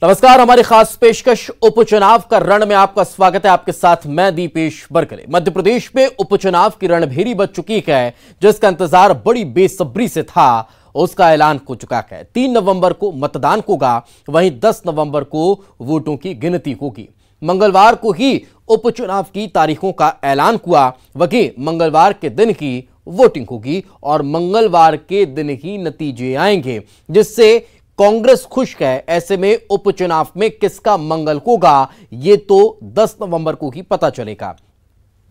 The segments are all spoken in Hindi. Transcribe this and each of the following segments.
नमस्कार, हमारी खास पेशकश उपचुनाव का रण में आपका स्वागत है। आपके साथ मैं दीपेश बरकले। मध्य प्रदेश में उपचुनाव की रणभेरी बज चुकी है, जिसका इंतजार बड़ी बेसब्री से था, उसका ऐलान हो चुका है। 3 नवंबर को मतदान होगा, वहीं 10 नवंबर को वोटों की गिनती होगी। मंगलवार को ही उपचुनाव की तारीखों का ऐलान हुआ, वहीं मंगलवार के दिन ही वोटिंग होगी और मंगलवार के दिन ही नतीजे आएंगे, जिससे कांग्रेस खुश है। ऐसे में उपचुनाव में किसका मंगल होगा, यह तो 10 नवंबर को ही पता चलेगा।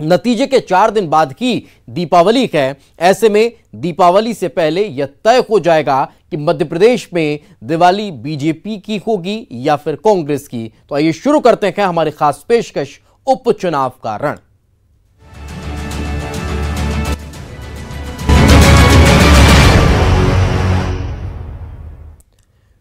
नतीजे के 4 दिन बाद ही दीपावली है। ऐसे में दीपावली से पहले यह तय हो जाएगा कि मध्य प्रदेश में दिवाली बीजेपी की होगी या फिर कांग्रेस की। तो आइए शुरू करते हैं हमारी खास पेशकश उपचुनाव का रण।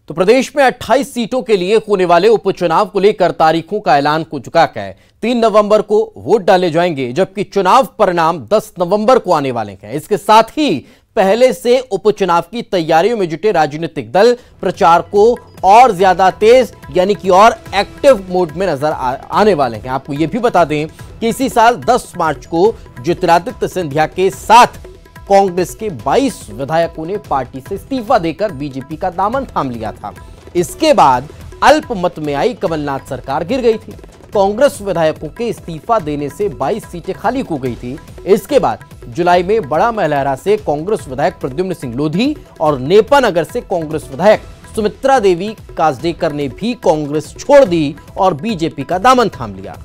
तो प्रदेश में 28 सीटों के लिए होने वाले उपचुनाव को लेकर तारीखों का ऐलान हो चुका है। 3 नवंबर को वोट डाले जाएंगे, जबकि चुनाव परिणाम 10 नवंबर को आने वाले हैं। इसके साथ ही पहले से उपचुनाव की तैयारियों में जुटे राजनीतिक दल प्रचार को और ज्यादा तेज यानी कि और एक्टिव मोड में नजर आने वाले हैं। आपको यह भी बता दें कि इसी साल 10 मार्च को ज्योतिरादित्य सिंधिया के साथ कांग्रेस के 22 विधायकों ने पार्टी से इस्तीफा देकर बीजेपी का दामन थाम लिया था। इसके बाद अल्पमत में आई कमलनाथ सरकार गिर गई थी। कांग्रेस विधायकों के इस्तीफा देने से 22 सीटें खाली हो गई थी। इसके बाद जुलाई में बड़ा महलहरा से कांग्रेस विधायक प्रद्युम्न सिंह लोधी और नेपानगर से कांग्रेस विधायक सुमित्रा देवी काजडेकर ने भी कांग्रेस छोड़ दी और बीजेपी का दामन थाम लिया।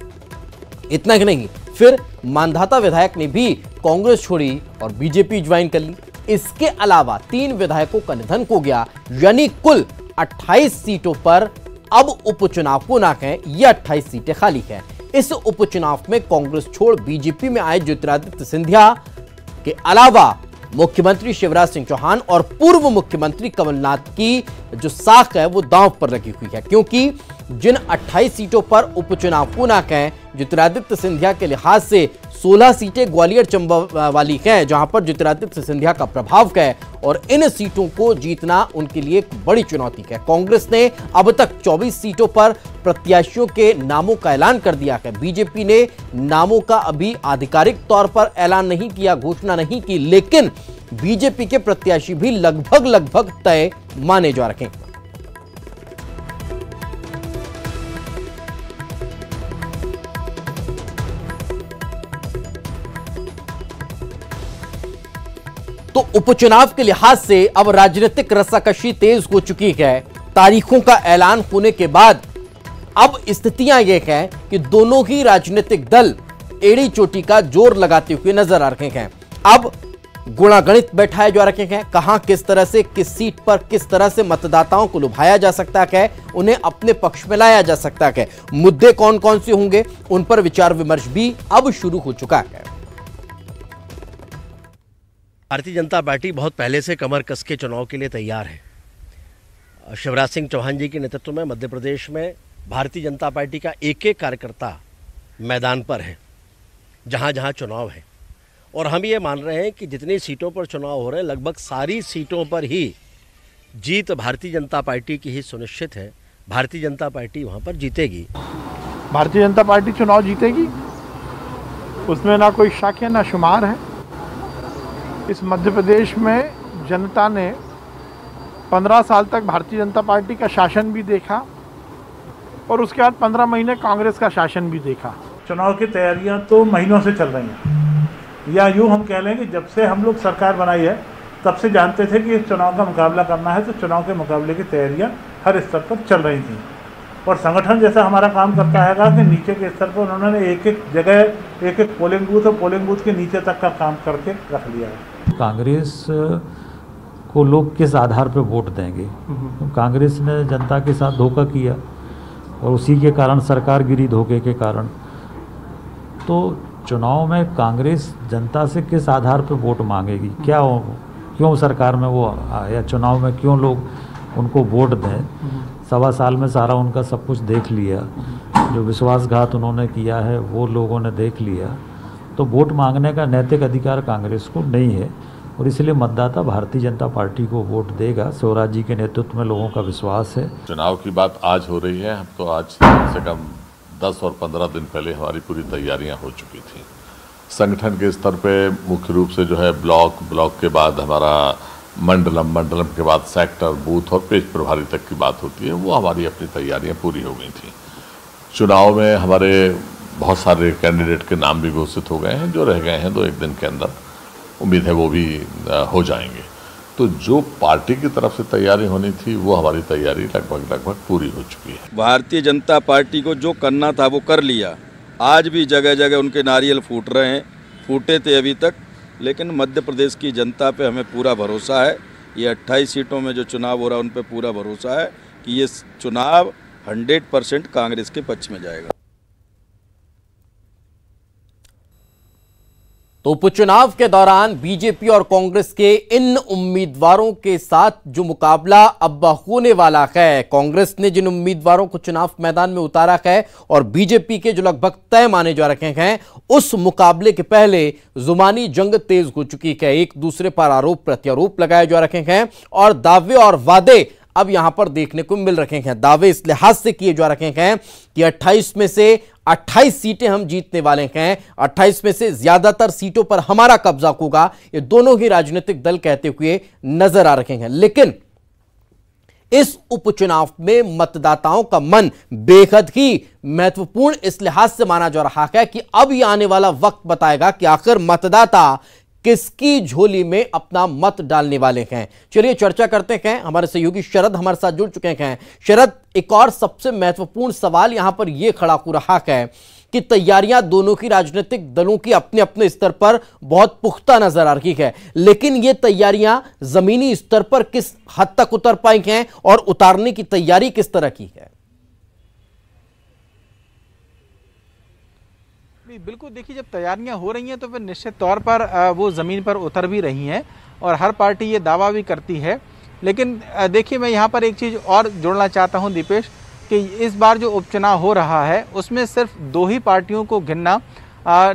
इतना ही नहीं, फिर मानधाता विधायक ने भी कांग्रेस छोड़ी और बीजेपी ज्वाइन कर ली। इसके अलावा 3 विधायकों का निधन हो गया, यानी कुल 28 सीटों पर अब उपचुनाव होना है। ये 28 सीटें खाली हैं। इस उपचुनाव में कांग्रेस छोड़ बीजेपी में आए ज्योतिरादित्य सिंधिया के अलावा मुख्यमंत्री शिवराज सिंह चौहान और पूर्व मुख्यमंत्री कमलनाथ की जो साख है वो दांव पर लगी हुई है, क्योंकि जिन 28 सीटों पर उपचुनाव होना है, ज्योतिरादित्य सिंधिया के लिहाज से 16 सीटें ग्वालियर चंबा वाली हैं, जहां पर ज्योतिरादित्य सिंधिया का प्रभाव है और इन सीटों को जीतना उनके लिए एक बड़ी चुनौती है। कांग्रेस ने अब तक 24 सीटों पर प्रत्याशियों के नामों का ऐलान कर दिया है। बीजेपी ने नामों का अभी आधिकारिक तौर पर ऐलान नहीं किया, घोषणा नहीं की, लेकिन बीजेपी के प्रत्याशी भी लगभग तय माने जा रहे हैं। तो उपचुनाव के लिहाज से अब राजनीतिक रस्साकशी तेज हो चुकी है। तारीखों का ऐलान होने के बाद अब स्थितियां यह है कि दोनों ही राजनीतिक दल एड़ी चोटी का जोर लगाते हुए नजर आ रहे हैं। अब गुणागणित बैठाए जा रहे हैं, कहां किस तरह से किस सीट पर किस तरह से मतदाताओं को लुभाया जा सकता है, उन्हें अपने पक्ष में लाया जा सकता है। मुद्दे कौन कौन से होंगे, उन पर विचार विमर्श भी अब शुरू हो चुका है। भारतीय जनता पार्टी बहुत पहले से कमर कस के चुनाव के लिए तैयार है। शिवराज सिंह चौहान जी के नेतृत्व में मध्य प्रदेश में भारतीय जनता पार्टी का एक एक कार्यकर्ता मैदान पर है, जहां जहां चुनाव है। और हम ये मान रहे हैं कि जितनी सीटों पर चुनाव हो रहे हैं, लगभग सारी सीटों पर ही जीत भारतीय जनता पार्टी की ही सुनिश्चित है। भारतीय जनता पार्टी वहां पर जीतेगी। भारतीय जनता पार्टी चुनाव जीतेगी, उसमें ना कोई शक है ना शुमार है। इस मध्य प्रदेश में जनता ने 15 साल तक भारतीय जनता पार्टी का शासन भी देखा और उसके बाद 15 महीने कांग्रेस का शासन भी देखा। चुनाव की तैयारियां तो महीनों से चल रही हैं, या यूँ हम कह लें कि जब से हम लोग सरकार बनाई है तब से जानते थे कि इस चुनाव का मुकाबला करना है, तो चुनाव के मुकाबले की तैयारियां हर स्तर पर चल रही थी। और संगठन जैसा हमारा काम करता है कि नीचे के स्तर पर उन्होंने एक एक जगह एक एक पोलिंग बूथ और पोलिंग बूथ के नीचे तक का काम करके रख लिया है। कांग्रेस को लोग किस आधार पर वोट देंगे? तो कांग्रेस ने जनता के साथ धोखा किया और उसी के कारण सरकार गिरी, धोखे के कारण। तो चुनाव में कांग्रेस जनता से किस आधार पर वोट मांगेगी? क्या क्यों सरकार में वो या चुनाव में क्यों लोग उनको वोट दें? 1.25 साल में सारा उनका सब कुछ देख लिया, जो विश्वासघात उन्होंने किया है वो लोगों ने देख लिया। तो वोट मांगने का नैतिक अधिकार कांग्रेस को नहीं है। और इसलिए मतदाता भारतीय जनता पार्टी को वोट देगा। शिवराज जी के नेतृत्व में लोगों का विश्वास है। चुनाव की बात आज हो रही है, हम तो आज कम से कम 10 और 15 दिन पहले हमारी पूरी तैयारियां हो चुकी थी। संगठन के स्तर पे मुख्य रूप से जो है ब्लॉक के बाद हमारा मंडलम के बाद सेक्टर, बूथ और पेज प्रभारी तक की बात होती है, वो हमारी अपनी तैयारियां पूरी हो गई थी। चुनाव में हमारे बहुत सारे कैंडिडेट के नाम भी घोषित हो गए हैं, जो रह गए हैं 2-1 दिन के अंदर, उम्मीद है वो भी हो जाएंगे। तो जो पार्टी की तरफ से तैयारी होनी थी वो हमारी तैयारी लगभग पूरी हो चुकी है। भारतीय जनता पार्टी को जो करना था वो कर लिया। आज भी जगह जगह उनके नारियल फूट रहे हैं, फूटे थे अभी तक, लेकिन मध्य प्रदेश की जनता पे हमें पूरा भरोसा है। ये 28 सीटों में जो चुनाव हो रहा है उन पे पूरा भरोसा है कि ये चुनाव 100% कांग्रेस के पक्ष में जाएगा। तो उपचुनाव के दौरान बीजेपी और कांग्रेस के इन उम्मीदवारों के साथ जो मुकाबला अब होने वाला है, कांग्रेस ने जिन उम्मीदवारों को चुनाव मैदान में उतारा है और बीजेपी के जो लगभग तय माने जा रखे हैं, उस मुकाबले के पहले जुबानी जंग तेज हो चुकी है। एक दूसरे पर आरोप प्रत्यारोप लगाए जा रखे हैं और दावे और वादे अब यहां पर देखने को मिल रखे हैं। दावे इस लिहाज से किए जा रखे हैं कि 28 में से 28 सीटें हम जीतने वाले हैं, 28 में से ज्यादातर सीटों पर हमारा कब्जा होगा, ये दोनों ही राजनीतिक दल कहते हुए नजर आ रहे हैं। लेकिन इस उपचुनाव में मतदाताओं का मन बेहद ही महत्वपूर्ण इस लिहाज से माना जा रहा है कि अब यह आने वाला वक्त बताएगा कि आखिर मतदाता किसकी झोली में अपना मत डालने वाले हैं। चलिए चर्चा करते हैं। हमारे सहयोगी शरद हमारे साथ जुड़ चुके हैं। शरद, एक और सबसे महत्वपूर्ण सवाल यहां पर यह खड़ा हो रहा है कि तैयारियां दोनों की राजनीतिक दलों की अपने अपने स्तर पर बहुत पुख्ता नजर आ रही है, लेकिन ये तैयारियां जमीनी स्तर पर किस हद तक उतर पाई हैं और उतारने की तैयारी किस तरह की है? बिल्कुल, देखिए, जब तैयारियां हो रही हैं तो फिर निश्चित तौर पर वो ज़मीन पर उतर भी रही हैं और हर पार्टी ये दावा भी करती है। लेकिन देखिए, मैं यहाँ पर एक चीज़ और जोड़ना चाहता हूँ दीपेश, कि इस बार जो उपचुनाव हो रहा है उसमें सिर्फ 2 ही पार्टियों को गिनना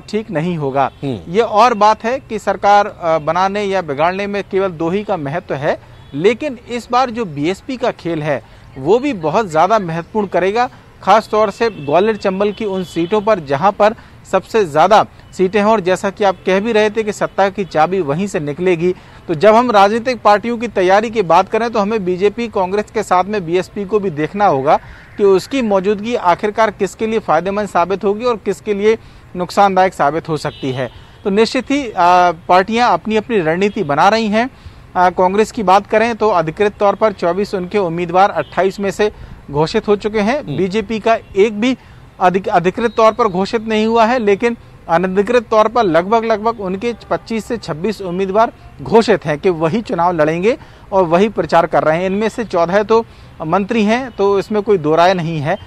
ठीक नहीं होगा। ये और बात है कि सरकार बनाने या बिगाड़ने में केवल 2 ही का महत्व है, लेकिन इस बार जो बीएसपी का खेल है वो भी बहुत ज़्यादा महत्वपूर्ण करेगा, खास तौर से ग्वालियर चंबल की उन सीटों पर जहाँ पर सबसे ज़्यादा सीटें हैं। और जैसा कि आप कह भी रहे थे कि सत्ता की चाबी वहीं से निकलेगी, तो जब हम राजनीतिक पार्टियों की तैयारी की बात करें तो हमें बीजेपी कांग्रेस के साथ में बीएसपी को भी देखना होगा कि उसकी मौजूदगी आखिरकार किसके लिए फ़ायदेमंद साबित होगी और किसके लिए नुकसानदायक साबित हो सकती है। तो निश्चित ही पार्टियां अपनी अपनी रणनीति बना रही हैं। कांग्रेस की बात करें तो अधिकृत तौर पर 24 उनके उम्मीदवार 28 में से घोषित हो चुके हैं। बीजेपी का एक भी अधिकृत तौर पर घोषित नहीं हुआ है, लेकिन अनधिकृत तौर पर लगभग उनके 25 से 26 उम्मीदवार घोषित हैं कि वही चुनाव लड़ेंगे और वही प्रचार कर रहे हैं। इनमें से 14 तो मंत्री हैं, तो इसमें कोई दो राय नहीं है।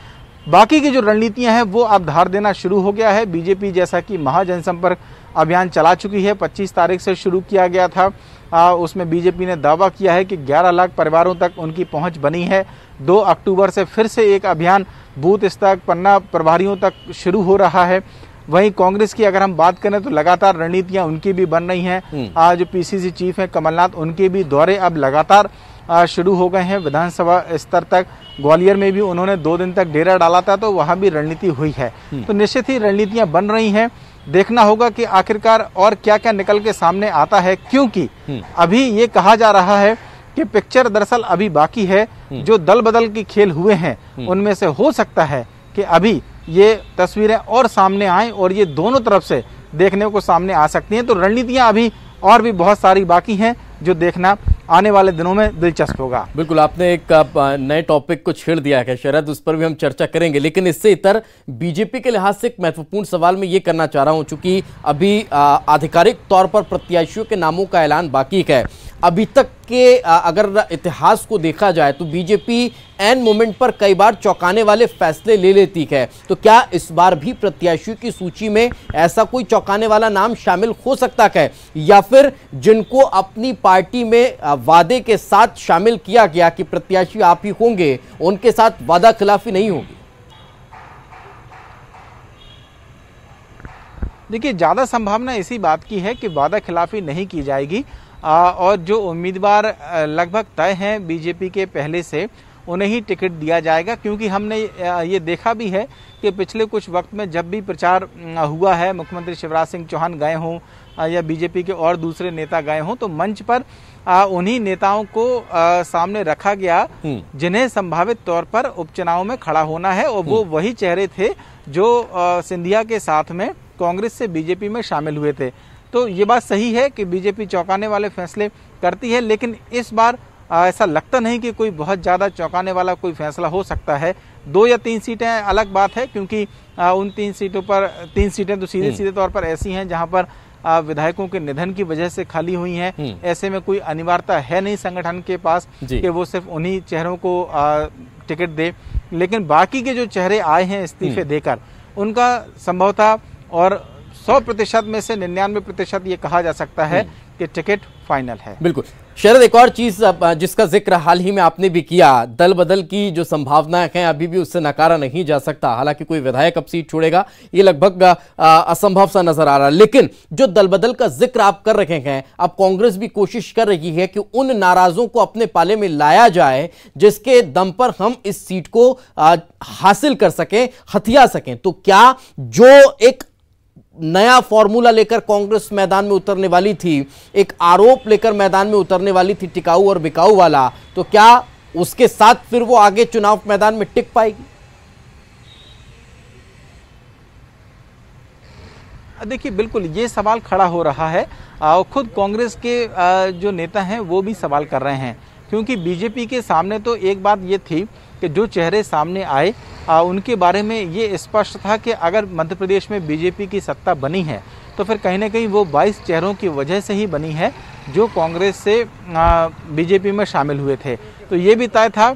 बाकी की जो रणनीतियां हैं वो अब धार देना शुरू हो गया है। बीजेपी जैसा कि महाजनसंपर्क अभियान चला चुकी है, 25 तारीख से शुरू किया गया था। उसमें बीजेपी ने दावा किया है कि 11 लाख परिवारों तक उनकी पहुंच बनी है। 2 अक्टूबर से फिर से एक अभियान बूथ स्तर पन्ना प्रभारियों तक शुरू हो रहा है। वहीं कांग्रेस की अगर हम बात करें तो लगातार रणनीतियां उनकी भी बन रही हैं। आज जो पीसीसी चीफ हैं कमलनाथ, उनके भी दौरे अब लगातार शुरू हो गए हैं विधानसभा स्तर तक। ग्वालियर में भी उन्होंने 2 दिन तक डेरा डाला था, तो वहां भी रणनीति हुई है। तो निश्चित ही रणनीतियां बन रही हैं। देखना होगा कि आखिरकार और क्या क्या निकल के सामने आता है, क्योंकि अभी ये कहा जा रहा है कि पिक्चर दरअसल अभी बाकी है। जो दल बदल के खेल हुए हैं उनमें से हो सकता है कि अभी ये तस्वीरें और सामने आएं और ये दोनों तरफ से देखने को सामने आ सकती हैं। तो रणनीतियां अभी और भी बहुत सारी बाकी हैं जो देखना आने वाले दिनों में दिलचस्प होगा। बिल्कुल, आपने एक नए टॉपिक को छेड़ दिया है शायद, उस पर भी हम चर्चा करेंगे। लेकिन इससे इतर बीजेपी के लिहाज से एक महत्वपूर्ण सवाल मैं ये करना चाह रहा हूं, चूंकि अभी आधिकारिक तौर पर प्रत्याशियों के नामों का ऐलान बाकी है। अभी तक के अगर इतिहास को देखा जाए तो बीजेपी एन मोमेंट पर कई बार चौंकाने वाले फैसले ले लेती है। तो क्या इस बार भी प्रत्याशियों की सूची में ऐसा कोई चौंकाने वाला नाम शामिल हो सकता है, या फिर जिनको अपनी पार्टी में वादे के साथ शामिल किया गया कि प्रत्याशी आप ही होंगे, उनके साथ वादा खिलाफी नहीं होगी? देखिए, ज़्यादा संभावना इसी बात की है कि वादा खिलाफी नहीं की जाएगी। और जो उम्मीदवार लगभग तय हैं बीजेपी के पहले से, उन्हें ही टिकट दिया जाएगा। क्योंकि हमने ये देखा भी है कि पिछले कुछ वक्त में जब भी प्रचार हुआ है, मुख्यमंत्री शिवराज सिंह चौहान गए हों या बीजेपी के और दूसरे नेता गए हों, तो मंच पर उन्हीं नेताओं को सामने रखा गया जिन्हें संभावित तौर पर उपचुनाव में खड़ा होना है, और वो वही चेहरे थे जो सिंधिया के साथ में कांग्रेस से बीजेपी में शामिल हुए थे। तो ये बात सही है कि बीजेपी चौंकाने वाले फैसले करती है, लेकिन इस बार ऐसा लगता नहीं कि कोई बहुत ज़्यादा चौंकाने वाला कोई फैसला हो सकता है। 2 या 3 सीटें अलग बात है, क्योंकि उन 3 सीटों पर 3 सीटें तो सीधे तौर पर ऐसी हैं जहां पर विधायकों के निधन की वजह से खाली हुई हैं। ऐसे में कोई अनिवार्यता है नहीं संगठन के पास कि वो सिर्फ उन्हीं चेहरों को टिकट दे, लेकिन बाकी के जो चेहरे आए हैं इस्तीफे देकर, उनका संभवतः और 100% में से 99% ये कहा जा सकता है कि टिकट फाइनल है। बिल्कुल शरद, एक और चीज जिसका जिक्र हाल ही में आपने भी किया, दल बदल की जो संभावनाएं हैं अभी भी उससे नकारा नहीं जा सकता। हालांकि कोई विधायक अब सीट छोड़ेगा ये लगभग असंभव सा नजर आ रहा है, लेकिन जो दल बदल का जिक्र आप कर रहे हैं, अब कांग्रेस भी कोशिश कर रही है कि उन नाराजों को अपने पाले में लाया जाए जिसके दम पर हम इस सीट को हासिल कर सकें, हथिया सकें। तो क्या जो एक नया फॉर्मूला लेकर कांग्रेस मैदान में उतरने वाली थी, एक आरोप लेकर मैदान में उतरने वाली थी टिकाऊ और बिकाऊ वाला, तो क्या उसके साथ फिर वो आगे चुनाव मैदान में टिक पाएगी? देखिए, बिल्कुल ये सवाल खड़ा हो रहा है। खुद कांग्रेस के जो नेता हैं वो भी सवाल कर रहे हैं, क्योंकि बीजेपी के सामने तो एक बात ये थी कि जो चेहरे सामने आए उनके बारे में ये स्पष्ट था कि अगर मध्य प्रदेश में बीजेपी की सत्ता बनी है तो फिर कहीं ना कहीं वो 22 चेहरों की वजह से ही बनी है जो कांग्रेस से बीजेपी में शामिल हुए थे। तो ये भी तय था,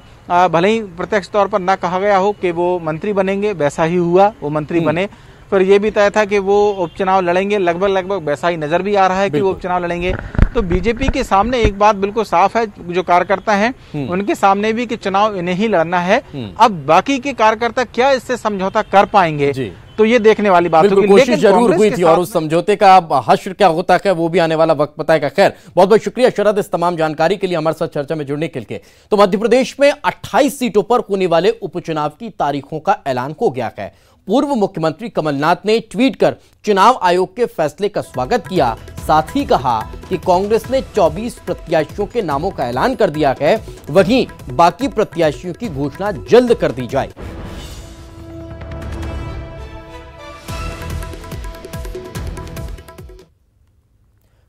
भले ही प्रत्यक्ष तौर पर ना कहा गया हो कि वो मंत्री बनेंगे, वैसा ही हुआ, वो मंत्री बने। फिर ये भी तय था कि वो उपचुनाव लड़ेंगे, लगभग वैसा ही नजर भी आ रहा है कि वो उपचुनाव लड़ेंगे। तो बीजेपी के सामने एक बात बिल्कुल साफ है, जो कार्यकर्ता हैं उनके सामने भी कि चुनाव इन्हें ही लड़ना है। अब बाकी के कार्यकर्ता क्या इससे समझौता कर पाएंगे, तो ये देखने वाली बात होगी। कोशिश जरूर हुई थी और उस समझौते का हश्र क्या होता है वो भी आने वाला वक्त बताएगा। खैर, बहुत बहुत शुक्रिया शरद इस तमाम जानकारी के लिए, हमारे साथ चर्चा में जुड़ने के लिए। तो मध्य प्रदेश में 28 सीटों पर होने वाले उपचुनाव की तारीखों का ऐलान हो गया है। पूर्व मुख्यमंत्री कमलनाथ ने ट्वीट कर चुनाव आयोग के फैसले का स्वागत किया, साथ ही कहा कि कांग्रेस ने 24 प्रत्याशियों के नामों का ऐलान कर दिया है, वहीं बाकी प्रत्याशियों की घोषणा जल्द कर दी जाए।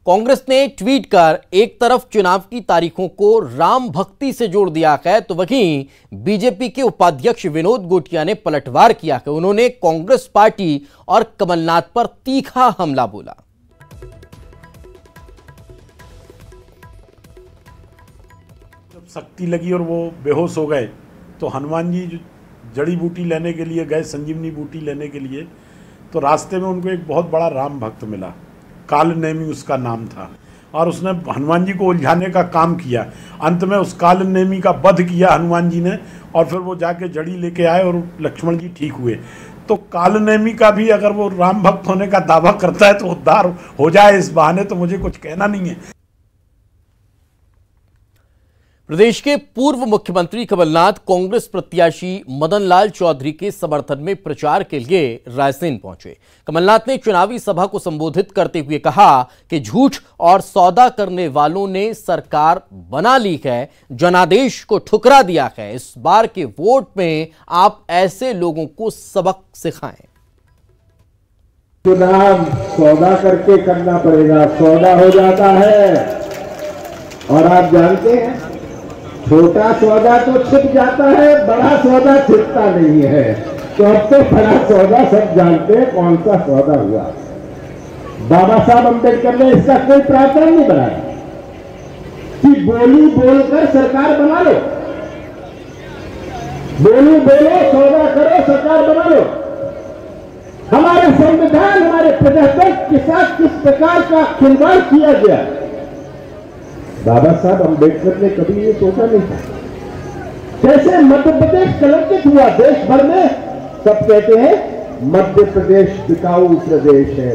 कांग्रेस ने ट्वीट कर एक तरफ चुनाव की तारीखों को राम भक्ति से जोड़ दिया है, तो वहीं बीजेपी के उपाध्यक्ष विनोद गोटिया ने पलटवार किया है। उन्होंने कांग्रेस पार्टी और कमलनाथ पर तीखा हमला बोला। जब शक्ति लगी और वो बेहोश हो गए तो हनुमान जी जड़ी बूटी लेने के लिए गए, संजीवनी बूटी लेने के लिए, तो रास्ते में उनको एक बहुत बड़ा राम भक्त मिला, कालनेमी उसका नाम था, और उसने हनुमान जी को उलझाने का काम किया। अंत में उस कालनेमी का वध किया हनुमान जी ने, और फिर वो जाके जड़ी लेके आए और लक्ष्मण जी ठीक हुए। तो कालनेमी का भी अगर वो राम भक्त होने का दावा करता है तो उद्धार हो जाए इस बहाने, तो मुझे कुछ कहना नहीं है। प्रदेश के पूर्व मुख्यमंत्री कमलनाथ कांग्रेस प्रत्याशी मदन लाल चौधरी के समर्थन में प्रचार के लिए रायसेन पहुंचे। कमलनाथ ने चुनावी सभा को संबोधित करते हुए कहा कि झूठ और सौदा करने वालों ने सरकार बना ली है, जनादेश को ठुकरा दिया है। इस बार के वोट में आप ऐसे लोगों को सबक सिखाएं। चुनाव सौदा करके करना पड़ेगा, सौदा हो जाता है, और आप जानते हैं छोटा सौदा तो छिप जाता है, बड़ा सौदा छिपता नहीं है। तो अब तो बड़ा सौदा सब जानते हैं कौन सा सौदा हुआ। बाबा साहब अम्बेडकर ने इसका कोई प्रावधान नहीं बनाया कि बोली बोलकर सरकार बना लो, बोली बोलो सौदा करो सरकार बना लो। हमारे संविधान, हमारे प्रजातंत्र के साथ किस प्रकार का खिलवाड़ किया गया, बाबा साहब अम्बेडकर ने कभी ये सोचा नहीं था। कैसे मध्य प्रदेश कलंकित हुआ देश भर में, सब कहते हैं मध्य प्रदेश बिकाऊ प्रदेश है।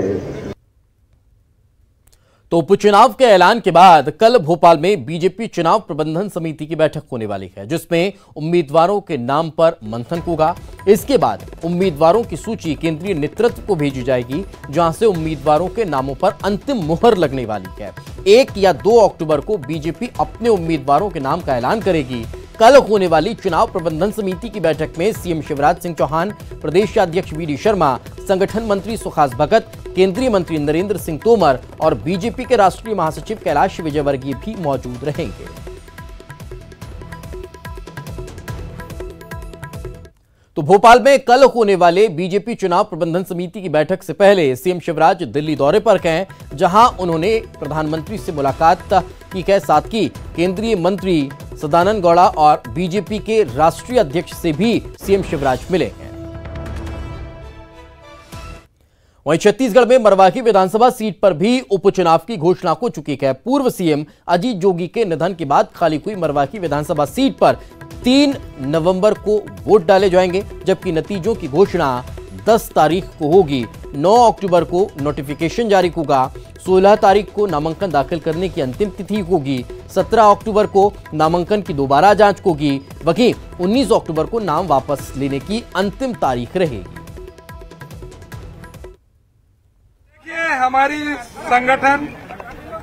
तो उपचुनाव के ऐलान के बाद कल भोपाल में बीजेपी चुनाव प्रबंधन समिति की बैठक होने वाली है, जिसमें उम्मीदवारों के नाम पर मंथन होगा। इसके बाद उम्मीदवारों की सूची केंद्रीय नेतृत्व को भेजी जाएगी, जहां से उम्मीदवारों के नामों पर अंतिम मुहर लगने वाली है। 1 या 2 अक्टूबर को बीजेपी अपने उम्मीदवारों के नाम का ऐलान करेगी। कल होने वाली चुनाव प्रबंधन समिति की बैठक में सीएम शिवराज सिंह चौहान, प्रदेश अध्यक्ष वी.डी. शर्मा, संगठन मंत्री सुहास भगत, केंद्रीय मंत्री नरेंद्र सिंह तोमर और बीजेपी के राष्ट्रीय महासचिव कैलाश विजयवर्गीय भी मौजूद रहेंगे। तो भोपाल में कल होने वाले बीजेपी चुनाव प्रबंधन समिति की बैठक से पहले सीएम शिवराज दिल्ली दौरे पर गए, जहां उन्होंने प्रधानमंत्री से मुलाकात की है। साथ ही केंद्रीय मंत्री सदानंद गौड़ा और बीजेपी के राष्ट्रीय अध्यक्ष से भी सीएम शिवराज मिले हैं। वहीं छत्तीसगढ़ में मरवाही विधानसभा सीट पर भी उपचुनाव की घोषणा हो चुकी है। पूर्व सीएम अजीत जोगी के निधन के बाद खाली हुई मरवाही विधानसभा सीट पर 3 नवंबर को वोट डाले जाएंगे, जबकि नतीजों की घोषणा 10 तारीख को होगी। 9 अक्टूबर को नोटिफिकेशन जारी होगा। 16 तारीख को नामांकन दाखिल करने की अंतिम तिथि होगी। 17 अक्टूबर को नामांकन की दोबारा जांच होगी। वहीं 19 अक्टूबर को नाम वापस लेने की अंतिम तारीख रहेगी। हमारी संगठन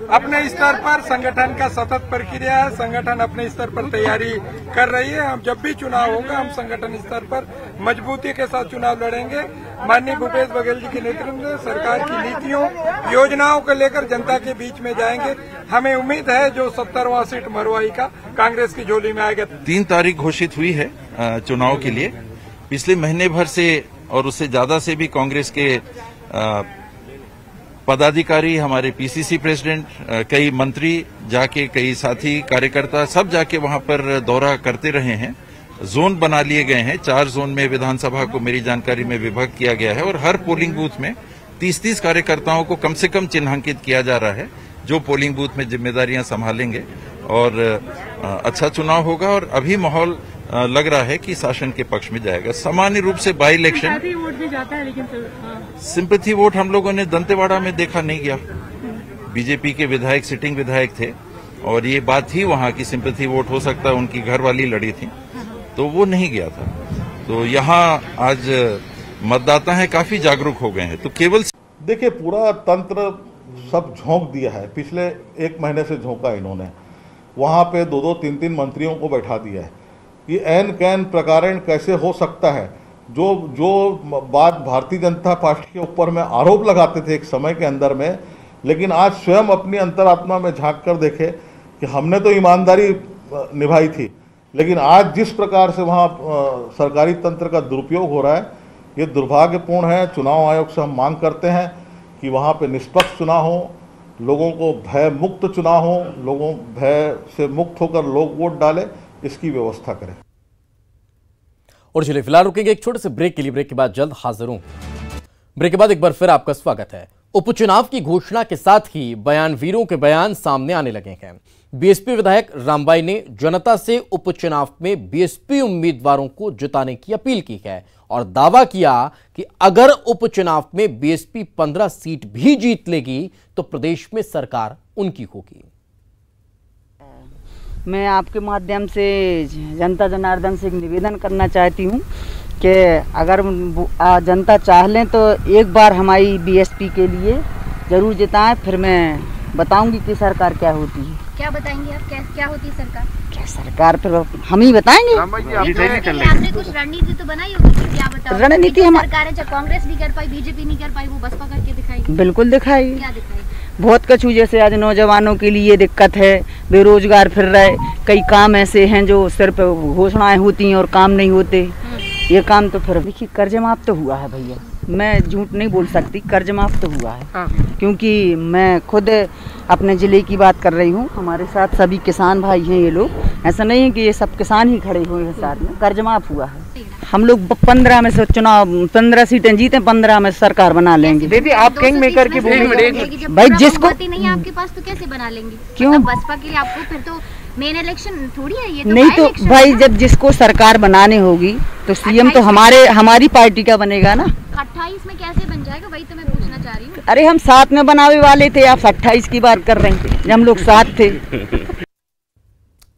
अपने स्तर पर संगठन का सतत प्रक्रिया है। संगठन अपने स्तर पर तैयारी कर रही है। हम जब भी चुनाव होगा हम संगठन स्तर पर मजबूती के साथ चुनाव लड़ेंगे। माननीय भूपेश बघेल जी के नेतृत्व में सरकार की नीतियों योजनाओं को लेकर जनता के बीच में जाएंगे। हमें उम्मीद है जो 70वां सीट मरवाही का कांग्रेस की झोली में आएगा। 3 तारीख घोषित हुई है चुनाव के लिए। पिछले महीने भर से और उससे ज्यादा से भी कांग्रेस के पदाधिकारी, हमारे पीसीसी प्रेसिडेंट, कई मंत्री जाके, कई साथी कार्यकर्ता सब जाके वहां पर दौरा करते रहे हैं। जोन बना लिए गए हैं। 4 जोन में विधानसभा को मेरी जानकारी में विभाग किया गया है और हर पोलिंग बूथ में 30-30 कार्यकर्ताओं को कम से कम चिन्हांकित किया जा रहा है, जो पोलिंग बूथ में जिम्मेदारियां संभालेंगे और अच्छा चुनाव होगा। और अभी माहौल लग रहा है कि शासन के पक्ष में जाएगा। सामान्य रूप से बाई इलेक्शन वोट भी जाता है, लेकिन सिंपैथी वोट हम लोगों ने दंतेवाड़ा में देखा नहीं गया। बीजेपी के विधायक सिटिंग विधायक थे और ये बात थी वहां की सिंपैथी वोट हो सकता है, उनकी घरवाली लड़ी थी तो वो नहीं गया था। तो यहाँ आज मतदाता है काफी जागरूक हो गए हैं। तो केवल देखिए, पूरा तंत्र सब झोंक दिया है। पिछले 1 महीने से झोंका इन्होंने। वहां पे 2-2, 3-3 मंत्रियों को बैठा दिया है। ये एन कैन प्रकारण कैसे हो सकता है? जो बात भारतीय जनता पार्टी के ऊपर में आरोप लगाते थे एक समय के अंदर में, लेकिन आज स्वयं अपनी अंतरात्मा में झांक कर देखे कि हमने तो ईमानदारी निभाई थी, लेकिन आज जिस प्रकार से वहाँ सरकारी तंत्र का दुरुपयोग हो रहा है, ये दुर्भाग्यपूर्ण है। चुनाव आयोग से हम मांग करते हैं कि वहाँ पे निष्पक्ष चुनाव हो, लोगों को भय मुक्त चुनाव हो, लोगों भय से मुक्त होकर लोग वोट डालें, इसकी व्यवस्था करें। और चलिए फिलहाल रुकेंगे एक छोटे से ब्रेक के लिए। ब्रेक के बाद जल्द हाजिर हूं। ब्रेक के बाद एक बार फिर आपका स्वागत है। उपचुनाव की घोषणा के साथ ही बयानवीरों के बयान सामने आने लगे हैं। बीएसपी विधायक रामबाई ने जनता से उपचुनाव में बीएसपी उम्मीदवारों को जिताने की अपील की है और दावा किया कि अगर उपचुनाव में बीएसपी 15 सीट भी जीत लेगी तो प्रदेश में सरकार उनकी होगी। मैं आपके माध्यम से जनता जनार्दन से एक निवेदन करना चाहती हूँ कि अगर जनता चाह लें तो एक बार हमारी बीएसपी के लिए ज़रूर जिताएं, फिर मैं बताऊंगी कि सरकार क्या होती है। क्या बताएंगे आप? क्या होती है सरकार? क्या सरकार फिर हम ही बताएंगे। आपने कुछ रणनीति तो बनाई होगी, क्या बताओ? रणनीति हमारी सरकार कांग्रेस नहीं कर पाई, बीजेपी नहीं कर पाई, वो बसपा करके दिखाई। बिल्कुल दिखाई। क्या दिखाई? बहुत कुछ। जैसे आज नौजवानों के लिए दिक्कत है, बेरोजगार फिर रहे, कई काम ऐसे हैं जो सिर्फ घोषणाएं होती हैं और काम नहीं होते। ये काम तो फिर देखिए, कर्ज माफ तो हुआ है भैया, मैं झूठ नहीं बोल सकती, कर्ज माफ तो हुआ है। क्योंकि मैं खुद अपने ज़िले की बात कर रही हूँ, हमारे साथ सभी किसान भाई हैं ये लोग, ऐसा नहीं है कि ये सब किसान ही खड़े हुए हैं साथ में। कर्ज माफ हुआ है। हम लोग 15 में से चुनाव 15 सीटें जीते, 15 में सरकार बना लेंगे। दीदी आप किंग मेकर की भाई जिसको नहीं है आपके पास तो कैसे बना लेंगे? क्यों? बसपा के लिए आपको फिर तो मेन इलेक्शन थोड़ी है ये तो। नहीं तो भाई जब जिसको सरकार बनाने होगी तो सीएम तो हमारी पार्टी का बनेगा ना। 28 में कैसे बन जाएगा, वही तो मैं पूछना चाह रही हूँ। अरे हम साथ में बनाने वाले थे, आप 28 की बात कर रहे थे, हम लोग साथ थे।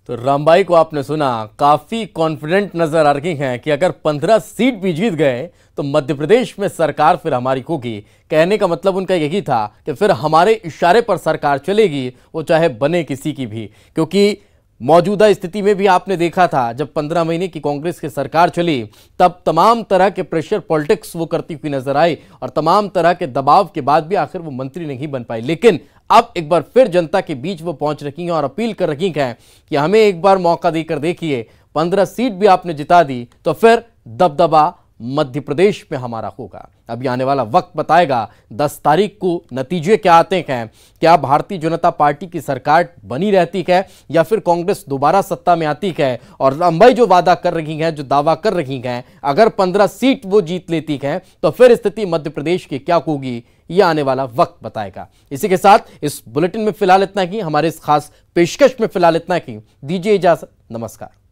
तो रामबाई को आपने सुना, काफी कॉन्फिडेंट नजर आ रही हैं कि अगर 15 सीट भी जीत गए तो मध्य प्रदेश में सरकार फिर हमारी होगी। कहने का मतलब उनका यही था कि फिर हमारे इशारे पर सरकार चलेगी, वो चाहे बने किसी की भी। क्योंकि मौजूदा स्थिति में भी आपने देखा था, जब 15 महीने की कांग्रेस की सरकार चली तब तमाम तरह के प्रेशर पॉलिटिक्स वो करती हुई नजर आई और तमाम तरह के दबाव के बाद भी आखिर वो मंत्री नहीं बन पाई। लेकिन अब एक बार फिर जनता के बीच वो पहुंच रही हैं और अपील कर रही हैं कि हमें एक बार मौका देकर देखिए, 15 सीट भी आपने जिता दी तो फिर दबदबा मध्य प्रदेश में हमारा होगा। अभी आने वाला वक्त बताएगा 10 तारीख को नतीजे क्या आते हैं। क्या भारतीय जनता पार्टी की सरकार बनी रहती है या फिर कांग्रेस दोबारा सत्ता में आती है। और रामबाई जो वादा कर रही हैं, जो दावा कर रही हैं, अगर 15 सीट वो जीत लेती हैं तो फिर स्थिति मध्य प्रदेश की क्या होगी, यह आने वाला वक्त बताएगा। इसी के साथ इस बुलेटिन में फिलहाल इतना ही, हमारे इस खास पेशकश में फिलहाल इतना ही। दीजिए इजाजत, नमस्कार।